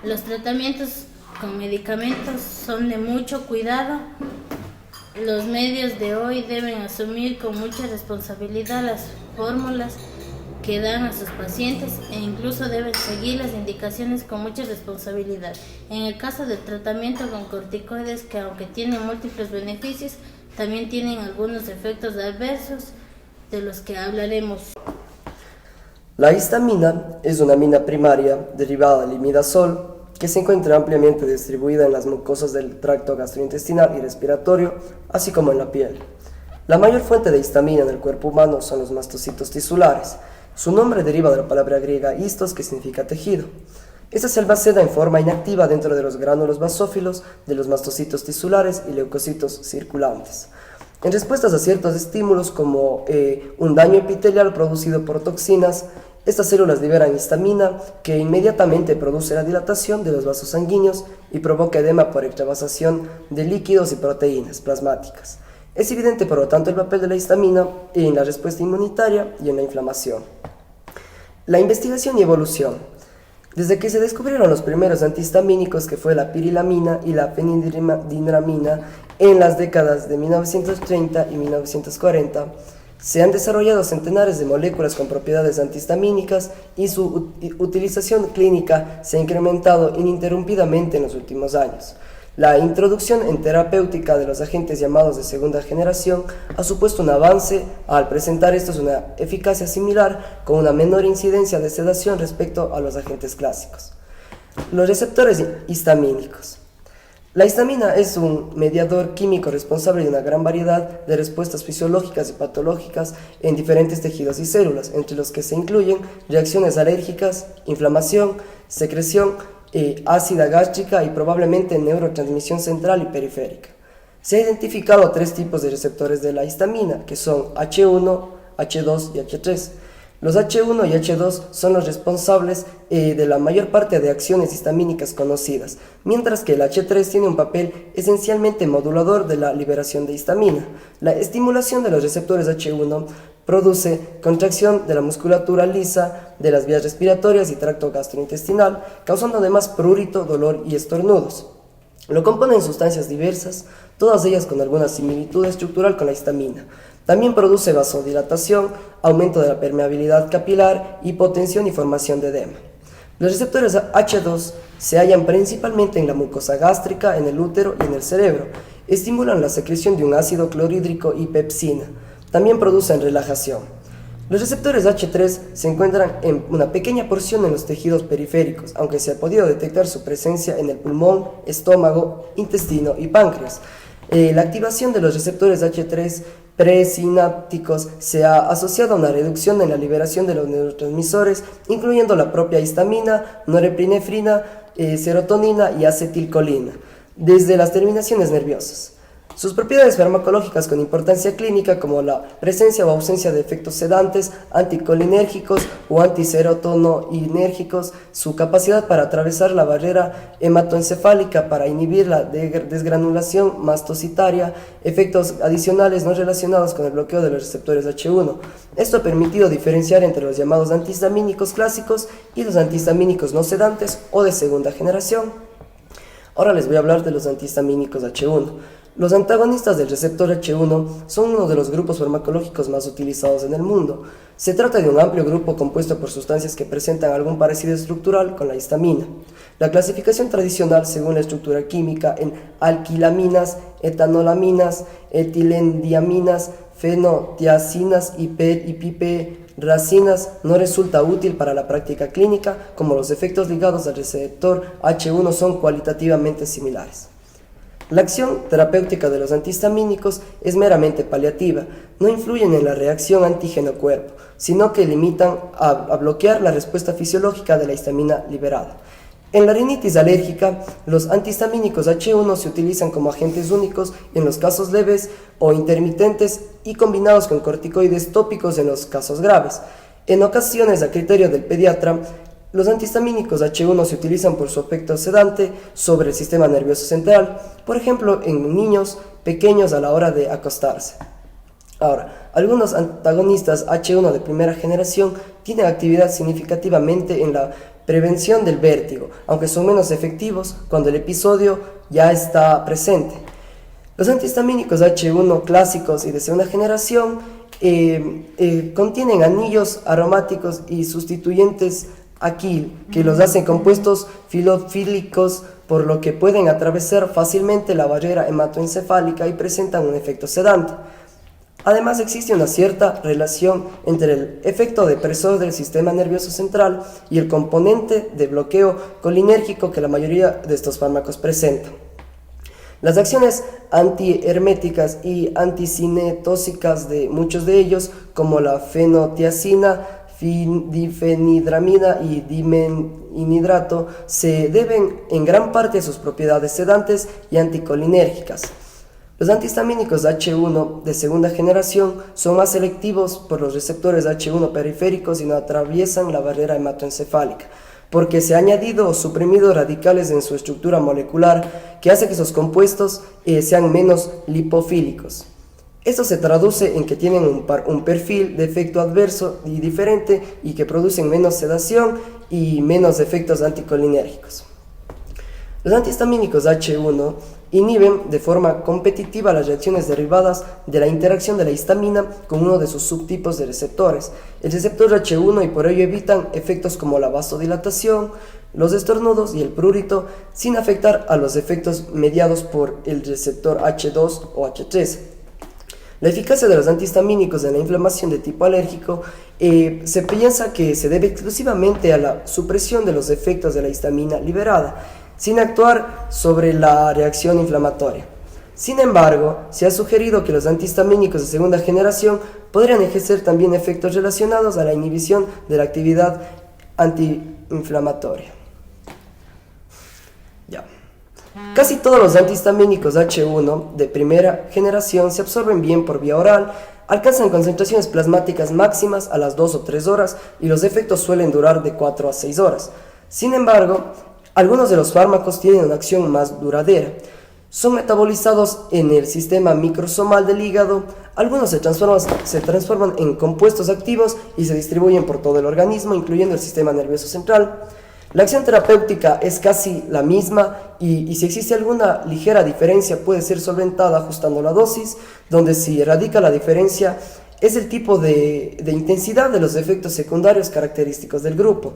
Los tratamientos con medicamentos son de mucho cuidado. Los medios de hoy deben asumir con mucha responsabilidad las fórmulas que dan a sus pacientes e incluso deben seguir las indicaciones con mucha responsabilidad. En el caso del tratamiento con corticoides, que aunque tienen múltiples beneficios, también tienen algunos efectos adversos de los que hablaremos. La histamina es una amina primaria derivada del imidazol que se encuentra ampliamente distribuida en las mucosas del tracto gastrointestinal y respiratorio, así como en la piel. La mayor fuente de histamina en el cuerpo humano son los mastocitos tisulares. Su nombre deriva de la palabra griega histos, que significa tejido. Esta se almacena en forma inactiva dentro de los gránulos basófilos de los mastocitos tisulares y leucocitos circulantes. En respuestas a ciertos estímulos como un daño epitelial producido por toxinas, estas células liberan histamina, que inmediatamente produce la dilatación de los vasos sanguíneos y provoca edema por extravasación de líquidos y proteínas plasmáticas. Es evidente, por lo tanto, el papel de la histamina en la respuesta inmunitaria y en la inflamación. La investigación y evolución. Desde que se descubrieron los primeros antihistamínicos, que fue la pirilamina y la fenidramina, en las décadas de 1930 y 1940, se han desarrollado centenares de moléculas con propiedades antihistamínicas y su utilización clínica se ha incrementado ininterrumpidamente en los últimos años. La introducción en terapéutica de los agentes llamados de segunda generación ha supuesto un avance al presentar estos una eficacia similar con una menor incidencia de sedación respecto a los agentes clásicos. Los receptores histamínicos. La histamina es un mediador químico responsable de una gran variedad de respuestas fisiológicas y patológicas en diferentes tejidos y células, entre los que se incluyen reacciones alérgicas, inflamación, secreción ácida gástrica y probablemente neurotransmisión central y periférica. Se han identificado 3 tipos de receptores de la histamina, que son H1, H2 y H3. Los H1 y H2 son los responsables de la mayor parte de acciones histamínicas conocidas, mientras que el H3 tiene un papel esencialmente modulador de la liberación de histamina. La estimulación de los receptores H1 produce contracción de la musculatura lisa de las vías respiratorias y tracto gastrointestinal, causando además prurito, dolor y estornudos. Lo componen sustancias diversas, todas ellas con alguna similitud estructural con la histamina. También produce vasodilatación, aumento de la permeabilidad capilar, hipotensión y formación de edema. Los receptores H2 se hallan principalmente en la mucosa gástrica, en el útero y en el cerebro. Estimulan la secreción de un ácido clorhídrico y pepsina. También producen relajación. Los receptores H3 se encuentran en una pequeña porción en los tejidos periféricos, aunque se ha podido detectar su presencia en el pulmón, estómago, intestino y páncreas. La activación de los receptores H3 presinápticos se ha asociado a una reducción en la liberación de los neurotransmisores, incluyendo la propia histamina, norepinefrina, serotonina y acetilcolina, desde las terminaciones nerviosas. Sus propiedades farmacológicas con importancia clínica, como la presencia o ausencia de efectos sedantes, anticolinérgicos o antiserotoninérgicos, su capacidad para atravesar la barrera hematoencefálica para inhibir la desgranulación mastocitaria, efectos adicionales no relacionados con el bloqueo de los receptores H1. Esto ha permitido diferenciar entre los llamados antihistamínicos clásicos y los antihistamínicos no sedantes o de segunda generación. Ahora les voy a hablar de los antihistamínicos H1. Los antagonistas del receptor H1 son uno de los grupos farmacológicos más utilizados en el mundo. Se trata de un amplio grupo compuesto por sustancias que presentan algún parecido estructural con la histamina. La clasificación tradicional, según la estructura química, en alquilaminas, etanolaminas, etilendiaminas, fenotiacinas y pipetaminas racinas no resulta útil para la práctica clínica, como los efectos ligados al receptor H1 son cualitativamente similares. La acción terapéutica de los antihistamínicos es meramente paliativa, no influyen en la reacción antígeno-cuerpo, sino que limitan a bloquear la respuesta fisiológica de la histamina liberada. En la rinitis alérgica, los antihistamínicos H1 se utilizan como agentes únicos en los casos leves o intermitentes y combinados con corticoides tópicos en los casos graves. En ocasiones, a criterio del pediatra, los antihistamínicos H1 se utilizan por su efecto sedante sobre el sistema nervioso central, por ejemplo, en niños pequeños a la hora de acostarse. Ahora, algunos antagonistas H1 de primera generación tienen actividad significativamente en la prevención del vértigo, aunque son menos efectivos cuando el episodio ya está presente. Los antihistamínicos H1 clásicos y de segunda generación contienen anillos aromáticos y sustituyentes aquil, que los hacen compuestos filofílicos, por lo que pueden atravesar fácilmente la barrera hematoencefálica y presentan un efecto sedante. Además, existe una cierta relación entre el efecto depresor del sistema nervioso central y el componente de bloqueo colinérgico que la mayoría de estos fármacos presentan. Las acciones antiherméticas y anticinetóxicas de muchos de ellos, como la fenotiazina, difenidramina y dimehidrato, se deben en gran parte a sus propiedades sedantes y anticolinérgicas. Los antihistamínicos H1 de segunda generación son más selectivos por los receptores H1 periféricos y no atraviesan la barrera hematoencefálica, porque se han añadido o suprimido radicales en su estructura molecular que hace que esos compuestos sean menos lipofílicos. Esto se traduce en que tienen un perfil de efecto adverso y diferente y que producen menos sedación y menos efectos anticolinérgicos. Los antihistamínicos H1 inhiben de forma competitiva las reacciones derivadas de la interacción de la histamina con uno de sus subtipos de receptores, el receptor H1, y por ello evitan efectos como la vasodilatación, los estornudos y el prurito, sin afectar a los efectos mediados por el receptor H2 o H3. La eficacia de los antihistamínicos en la inflamación de tipo alérgico se piensa que se debe exclusivamente a la supresión de los efectos de la histamina liberada, sin actuar sobre la reacción inflamatoria. Sin embargo, se ha sugerido que los antihistamínicos de segunda generación podrían ejercer también efectos relacionados a la inhibición de la actividad antiinflamatoria. Casi todos los antihistamínicos H1 de primera generación se absorben bien por vía oral, alcanzan concentraciones plasmáticas máximas a las 2 o 3 horas y los efectos suelen durar de 4 a 6 horas. Sin embargo, algunos de los fármacos tienen una acción más duradera. Son metabolizados en el sistema microsomal del hígado, algunos se transforman en compuestos activos y se distribuyen por todo el organismo, incluyendo el sistema nervioso central. La acción terapéutica es casi la misma y si existe alguna ligera diferencia puede ser solventada ajustando la dosis, donde si radica la diferencia es el tipo de intensidad de los efectos secundarios característicos del grupo.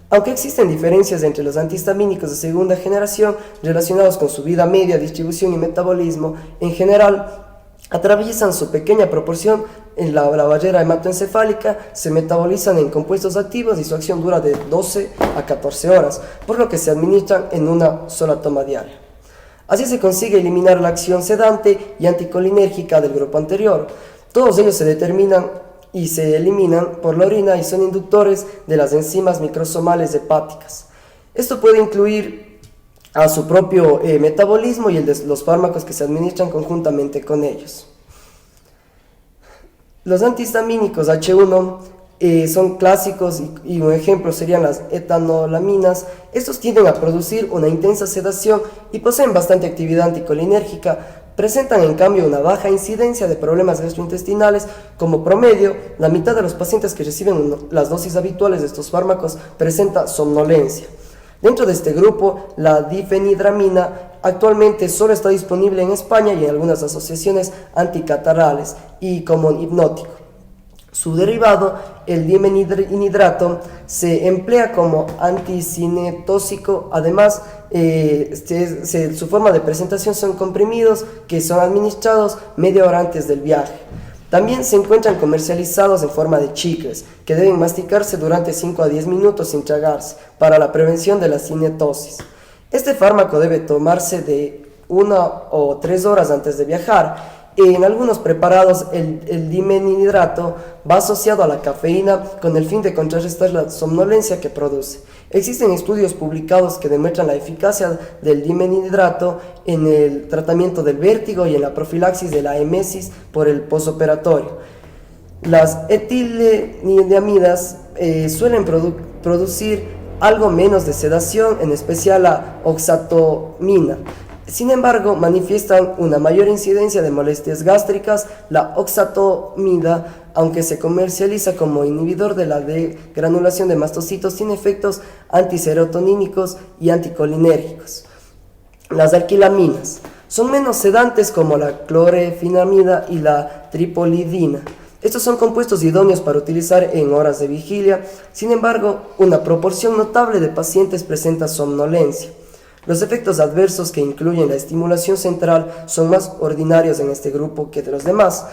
Aunque existen diferencias entre los antihistamínicos de segunda generación relacionados con su vida media, distribución y metabolismo, en general atraviesan su pequeña proporción en la barrera hematoencefálica, se metabolizan en compuestos activos y su acción dura de 12 a 14 horas, por lo que se administran en una sola toma diaria. Así se consigue eliminar la acción sedante y anticolinérgica del grupo anterior. Todos ellos se determinan y se eliminan por la orina y son inductores de las enzimas microsomales hepáticas. Esto puede incluir a su propio metabolismo y el de los fármacos que se administran conjuntamente con ellos. Los antihistamínicos H1 son clásicos y un ejemplo serían las etanolaminas. Estos tienden a producir una intensa sedación y poseen bastante actividad anticolinérgica. Presentan en cambio una baja incidencia de problemas gastrointestinales. Como promedio, la mitad de los pacientes que reciben las dosis habituales de estos fármacos presenta somnolencia. Dentro de este grupo, la difenidramina actualmente solo está disponible en España y en algunas asociaciones anticatarrales y como hipnótico. Su derivado, el dimehidrato, se emplea como anticinetóxico. Además, su forma de presentación son comprimidos que son administrados media hora antes del viaje. También se encuentran comercializados en forma de chicles, que deben masticarse durante 5 a 10 minutos sin tragarse, para la prevención de la cinetosis. Este fármaco debe tomarse de 1 o 3 horas antes de viajar. En algunos preparados, el dimenhidrato va asociado a la cafeína con el fin de contrarrestar la somnolencia que produce. Existen estudios publicados que demuestran la eficacia del dimenhidrato en el tratamiento del vértigo y en la profilaxis de la emesis por el posoperatorio. Las etileniamidas suelen producir algo menos de sedación, en especial la oxatomina. Sin embargo, manifiestan una mayor incidencia de molestias gástricas. La oxatomida, aunque se comercializa como inhibidor de la degranulación de mastocitos, tiene efectos antiserotonínicos y anticolinérgicos. Las alquilaminas son menos sedantes como la clorfenamida y la tripolidina. Estos son compuestos idóneos para utilizar en horas de vigilia. Sin embargo, una proporción notable de pacientes presenta somnolencia. Los efectos adversos, que incluyen la estimulación central, son más ordinarios en este grupo que de los demás.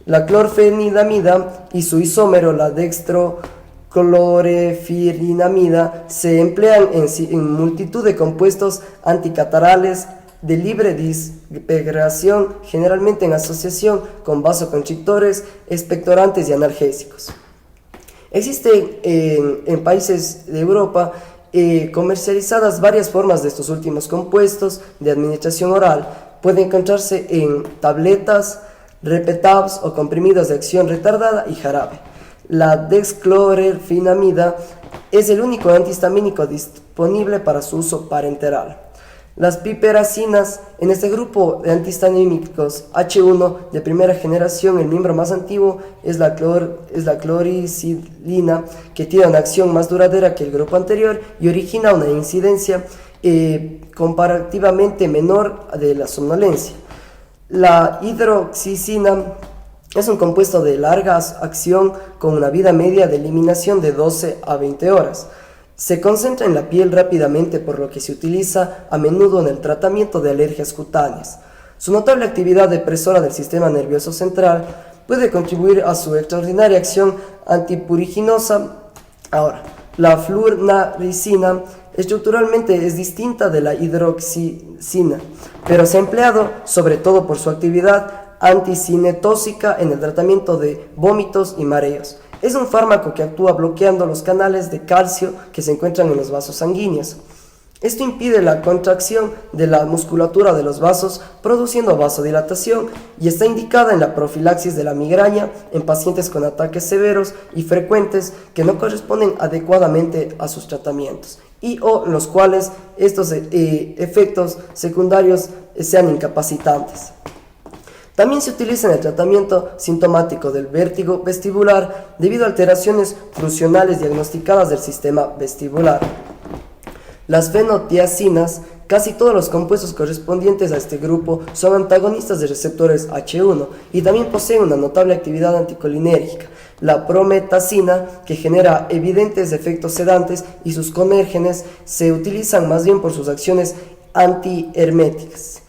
La clorfenidamida y su isómero, la dextroclorfenidamida, se emplean en multitud de compuestos anticatarales de libre disgregación, generalmente en asociación con vasoconstrictores, expectorantes y analgésicos. Existen en países de Europa comercializadas varias formas de estos últimos compuestos de administración oral. Puede encontrarse en tabletas, repetabs o comprimidos de acción retardada y jarabe. La dexclorfenamida es el único antihistamínico disponible para su uso parenteral. Las piperacinas, en este grupo de antihistamínicos H1 de primera generación, el miembro más antiguo es la cloricilina, que tiene una acción más duradera que el grupo anterior y origina una incidencia comparativamente menor de la somnolencia. La hidroxicina es un compuesto de larga acción con una vida media de eliminación de 12 a 20 horas. Se concentra en la piel rápidamente, por lo que se utiliza a menudo en el tratamiento de alergias cutáneas. Su notable actividad depresora del sistema nervioso central puede contribuir a su extraordinaria acción antipuriginosa. Ahora, la flunaricina estructuralmente es distinta de la hidroxicina, pero se ha empleado sobre todo por su actividad anticinetóxica en el tratamiento de vómitos y mareos. Es un fármaco que actúa bloqueando los canales de calcio que se encuentran en los vasos sanguíneos. Esto impide la contracción de la musculatura de los vasos, produciendo vasodilatación, y está indicada en la profilaxis de la migraña en pacientes con ataques severos y frecuentes que no corresponden adecuadamente a sus tratamientos y o los cuales estos efectos secundarios sean incapacitantes. También se utiliza en el tratamiento sintomático del vértigo vestibular debido a alteraciones funcionales diagnosticadas del sistema vestibular. Las fenotiacinas, casi todos los compuestos correspondientes a este grupo, son antagonistas de receptores H1 y también poseen una notable actividad anticolinérgica. La prometacina, que genera evidentes efectos sedantes, y sus conérgenes se utilizan más bien por sus acciones antiherméticas.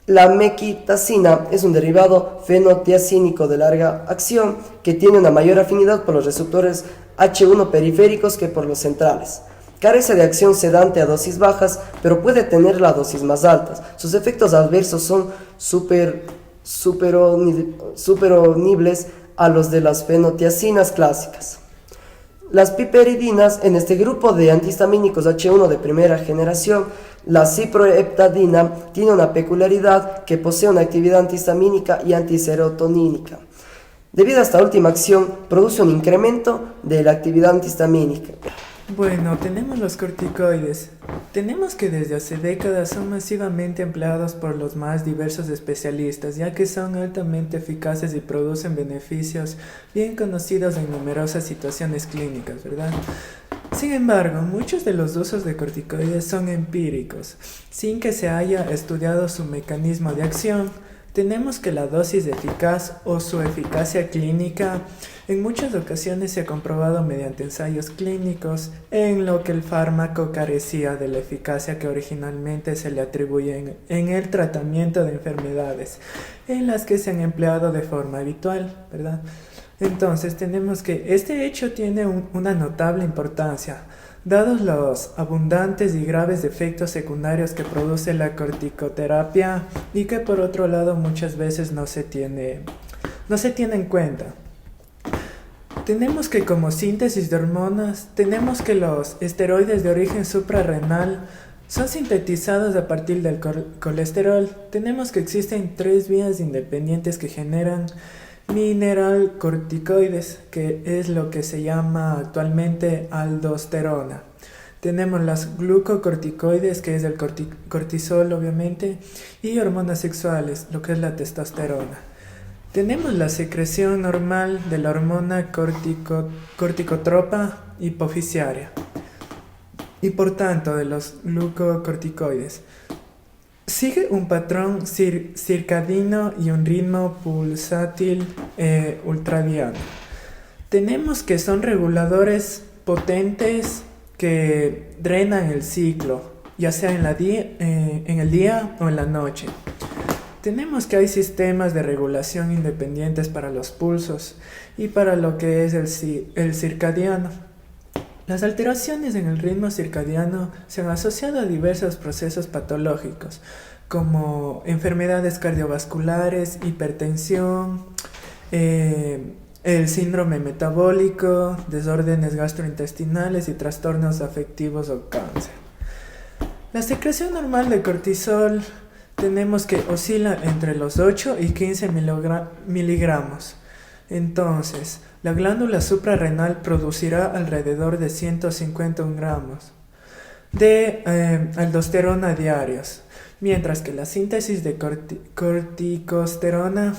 La mequitacina es un derivado fenotiacínico de larga acción que tiene una mayor afinidad por los receptores H1 periféricos que por los centrales. Carece de acción sedante a dosis bajas, pero puede tenerla a dosis más altas. Sus efectos adversos son superonibles a los de las fenotiacinas clásicas. Las piperidinas, en este grupo de antihistamínicos H1 de primera generación, la ciproheptadina tiene una peculiaridad que posee una actividad antihistamínica y antiserotonínica. Debido a esta última acción, produce un incremento de la actividad antihistamínica. Bueno, tenemos los corticoides. Tenemos que desde hace décadas son masivamente empleados por los más diversos especialistas, ya que son altamente eficaces y producen beneficios bien conocidos en numerosas situaciones clínicas, ¿verdad? Sin embargo, muchos de los usos de corticoides son empíricos, sin que se haya estudiado su mecanismo de acción, tenemos que la dosis eficaz o su eficacia clínica en muchas ocasiones se ha comprobado mediante ensayos clínicos en lo que el fármaco carecía de la eficacia que originalmente se le atribuye en el tratamiento de enfermedades en las que se han empleado de forma habitual, ¿verdad? Entonces tenemos que este hecho tiene una notable importancia, dados los abundantes y graves efectos secundarios que produce la corticoterapia y que por otro lado muchas veces no se tiene en cuenta. Tenemos que como síntesis de hormonas, tenemos que los esteroides de origen suprarrenal son sintetizados a partir del colesterol. Tenemos que existen 3 vías independientes que generan mineralcorticoides, que es lo que se llama actualmente aldosterona. Tenemos las glucocorticoides, que es el cortisol obviamente, y hormonas sexuales, lo que es la testosterona. Tenemos la secreción normal de la hormona corticotropa hipofisiaria y por tanto de los glucocorticoides. Sigue un patrón circadiano y un ritmo pulsátil ultradiano. Tenemos que son reguladores potentes que drenan el ciclo, ya sea en el día o en la noche. Tenemos que hay sistemas de regulación independientes para los pulsos y para lo que es el circadiano. Las alteraciones en el ritmo circadiano se han asociado a diversos procesos patológicos, como enfermedades cardiovasculares, hipertensión, el síndrome metabólico, desórdenes gastrointestinales y trastornos afectivos o cáncer. La secreción normal de cortisol tenemos que oscila entre los 8 y 15 miligramos. Entonces, la glándula suprarrenal producirá alrededor de 151 gramos de aldosterona diarios, mientras que la síntesis de corticosterona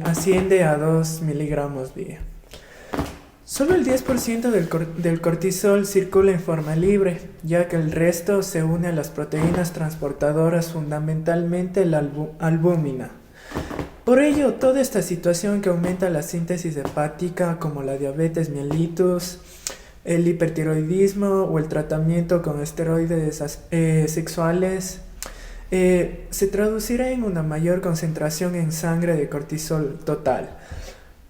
asciende a 2 miligramos día. Solo el 10% del cortisol circula en forma libre, ya que el resto se une a las proteínas transportadoras, fundamentalmente la albúmina. Por ello, toda esta situación que aumenta la síntesis hepática, como la diabetes mellitus, el hipertiroidismo o el tratamiento con esteroides sexuales, se traducirá en una mayor concentración en sangre de cortisol total.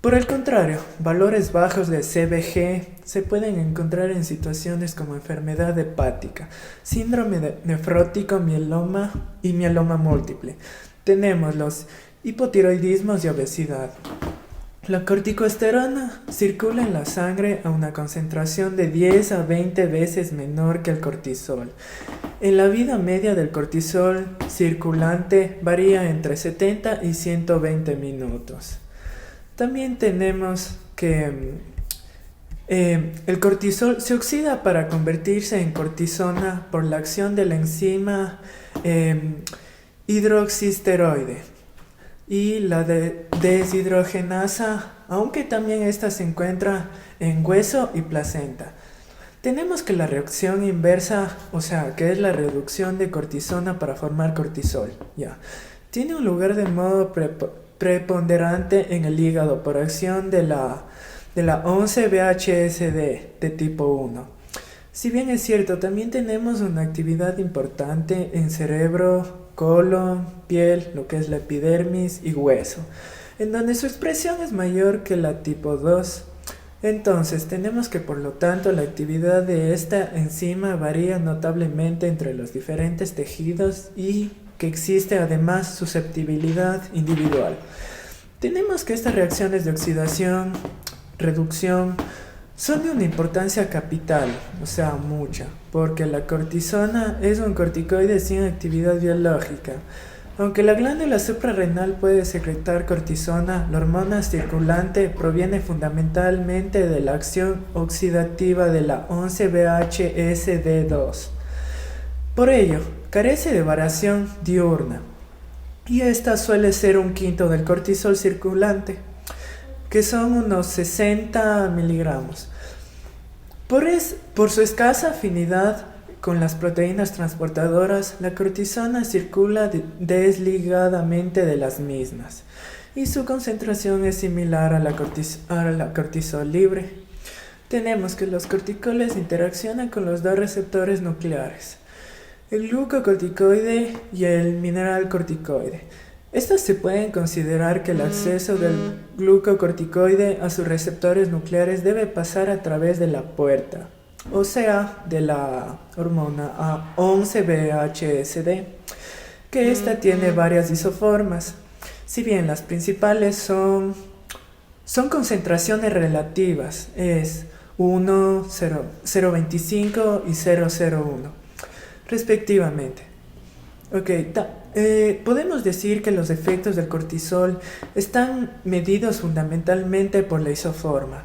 Por el contrario, valores bajos de CBG se pueden encontrar en situaciones como enfermedad hepática, síndrome nefrótico, mieloma y mieloma múltiple. Tenemos los hipotiroidismos y obesidad. La corticosterona circula en la sangre a una concentración de 10 a 20 veces menor que el cortisol. En la vida media del cortisol circulante varía entre 70 y 120 minutos. También tenemos que el cortisol se oxida para convertirse en cortisona por la acción de la enzima hidroxisteroide y la deshidrogenasa, aunque también esta se encuentra en hueso y placenta. Tenemos que la reacción inversa, o sea, que es la reducción de cortisona para formar cortisol, tiene un lugar de modo preponderante en el hígado por acción de la 11-BHSD de tipo 1. Si bien es cierto, también tenemos una actividad importante en cerebro, colon, piel, lo que es la epidermis y hueso, en donde su expresión es mayor que la tipo 2. Entonces tenemos que por lo tanto la actividad de esta enzima varía notablemente entre los diferentes tejidos y que existe además susceptibilidad individual. Tenemos que estas reacciones de oxidación, reducción, son de una importancia capital, o sea, mucha, porque la cortisona es un corticoide sin actividad biológica. Aunque la glándula suprarrenal puede secretar cortisona, la hormona circulante proviene fundamentalmente de la acción oxidativa de la 11-BHSD2. Por ello, carece de variación diurna, y esta suele ser 1/5 del cortisol circulante, que son unos 60 miligramos. Por su escasa afinidad con las proteínas transportadoras, la cortisona circula desligadamente de las mismas y su concentración es similar a la cortisol libre. Tenemos que los corticoles interaccionan con los dos receptores nucleares, el glucocorticoide y el mineralcorticoide. Estos se pueden considerar que el acceso del glucocorticoide a sus receptores nucleares debe pasar a través de la puerta, o sea, de la hormona A11-BHSD, que esta tiene varias isoformas. Si bien las principales son concentraciones relativas, es 1, 0,25 y 0,01, respectivamente. Podemos decir que los efectos del cortisol están medidos fundamentalmente por la isoforma.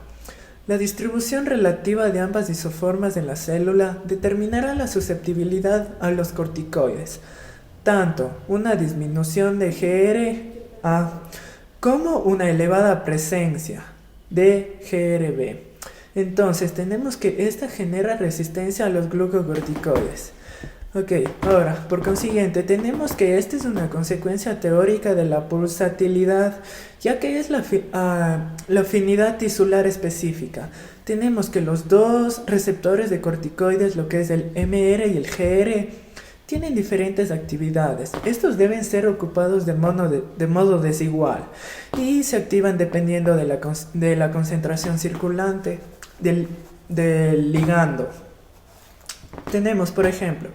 La distribución relativa de ambas isoformas en la célula determinará la susceptibilidad a los corticoides, tanto una disminución de GRA como una elevada presencia de GRB. Entonces tenemos que esta genera resistencia a los glucocorticoides. Ahora, por consiguiente, tenemos que esta es una consecuencia teórica de la pulsatilidad, ya que es la afinidad tisular específica. Tenemos que los dos receptores de corticoides, lo que es el MR y el GR, tienen diferentes actividades. Estos deben ser ocupados de modo desigual y se activan dependiendo de la concentración circulante del ligando. Tenemos, por ejemplo,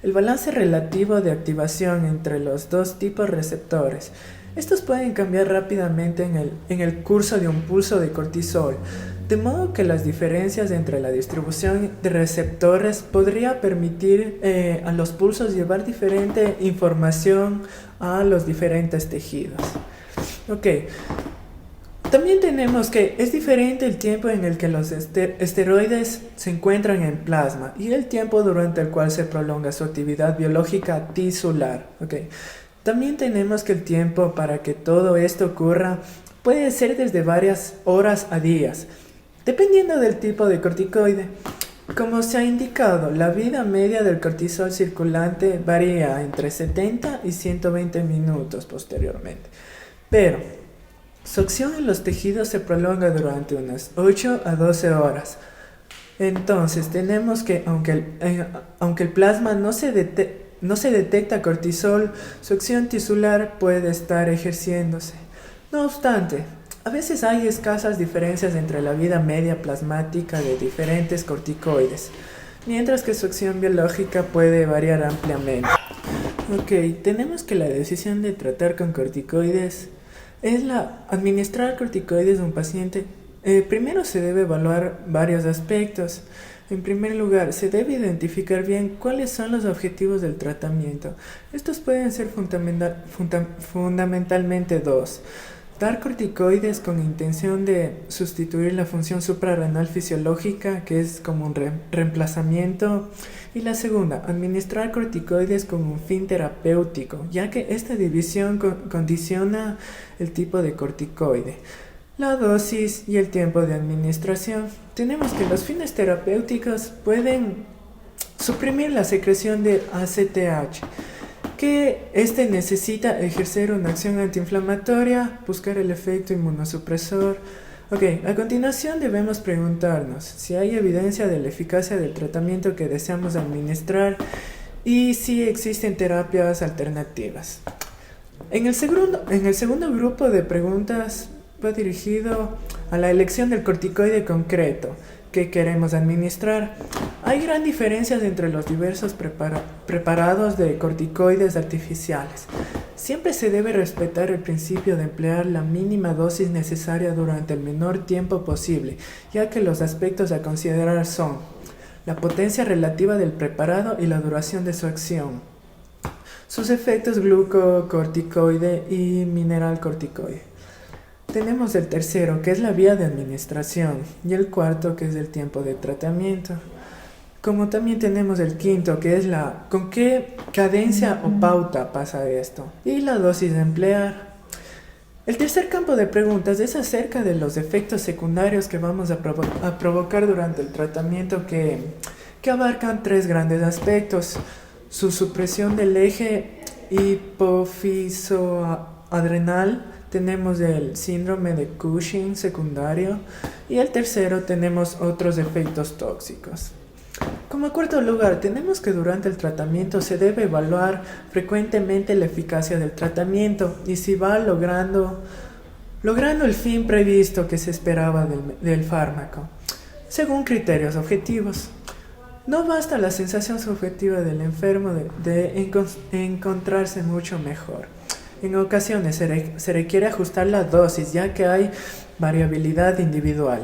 el balance relativo de activación entre los dos tipos receptores. Estos pueden cambiar rápidamente en el curso de un pulso de cortisol, de modo que las diferencias entre la distribución de receptores podría permitir a los pulsos llevar diferente información a los diferentes tejidos. También tenemos que es diferente el tiempo en el que los esteroides se encuentran en plasma y el tiempo durante el cual se prolonga su actividad biológica tisular. También tenemos que el tiempo para que todo esto ocurra puede ser desde varias horas a días, dependiendo del tipo de corticoide. Como se ha indicado, la vida media del cortisol circulante varía entre 70 y 120 minutos posteriormente, pero su acción en los tejidos se prolonga durante unas 8 a 12 horas. Entonces tenemos que, aunque el plasma no se detecta cortisol, su acción tisular puede estar ejerciéndose. No obstante, a veces hay escasas diferencias entre la vida media plasmática de diferentes corticoides, mientras que su acción biológica puede variar ampliamente. Tenemos que la decisión de tratar con corticoides es administrar corticoides a un paciente. Primero se debe evaluar varios aspectos. En primer lugar, se debe identificar bien cuáles son los objetivos del tratamiento. Estos pueden ser fundamentalmente dos: dar corticoides con intención de sustituir la función suprarrenal fisiológica, que es como un reemplazamiento, y la segunda, administrar corticoides con un fin terapéutico, ya que esta división condiciona el tipo de corticoide, la dosis y el tiempo de administración. Tenemos que los fines terapéuticos pueden suprimir la secreción de ACTH, que necesita ejercer una acción antiinflamatoria, buscar el efecto inmunosupresor. A continuación debemos preguntarnos si hay evidencia de la eficacia del tratamiento que deseamos administrar y si existen terapias alternativas. En el segundo grupo de preguntas va dirigido a la elección del corticoide concreto que queremos administrar. Hay gran diferencias entre los diversos preparados de corticoides artificiales. Siempre se debe respetar el principio de emplear la mínima dosis necesaria durante el menor tiempo posible, ya que los aspectos a considerar son la potencia relativa del preparado y la duración de su acción, sus efectos glucocorticoide y mineralcorticoide. Tenemos el tercero, que es la vía de administración, y el cuarto, que es el tiempo de tratamiento. Como también tenemos el quinto, que es con qué cadencia o pauta pasa esto, y la dosis de emplear. El tercer campo de preguntas es acerca de los efectos secundarios que vamos a provocar durante el tratamiento que que abarcan tres grandes aspectos: su supresión del eje hipofisoadrenal, tenemos el síndrome de Cushing secundario, y el tercero tenemos otros efectos tóxicos. Como cuarto lugar, tenemos que durante el tratamiento se debe evaluar frecuentemente la eficacia del tratamiento y si va logrando el fin previsto que se esperaba del fármaco, según criterios objetivos. No basta la sensación subjetiva del enfermo de encontrarse mucho mejor. En ocasiones se requiere ajustar la dosis, ya que hay variabilidad individual.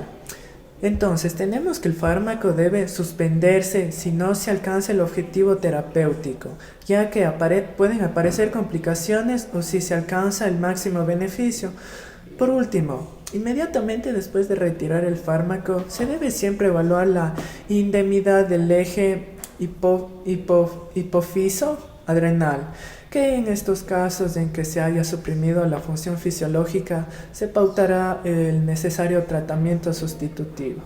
Entonces, tenemos que el fármaco debe suspenderse si no se alcanza el objetivo terapéutico, ya que pueden aparecer complicaciones o si se alcanza el máximo beneficio. Por último, inmediatamente después de retirar el fármaco, se debe siempre evaluar la indemnidad del eje hipofiso-adrenal, que en estos casos en que se haya suprimido la función fisiológica, se pautará el necesario tratamiento sustitutivo.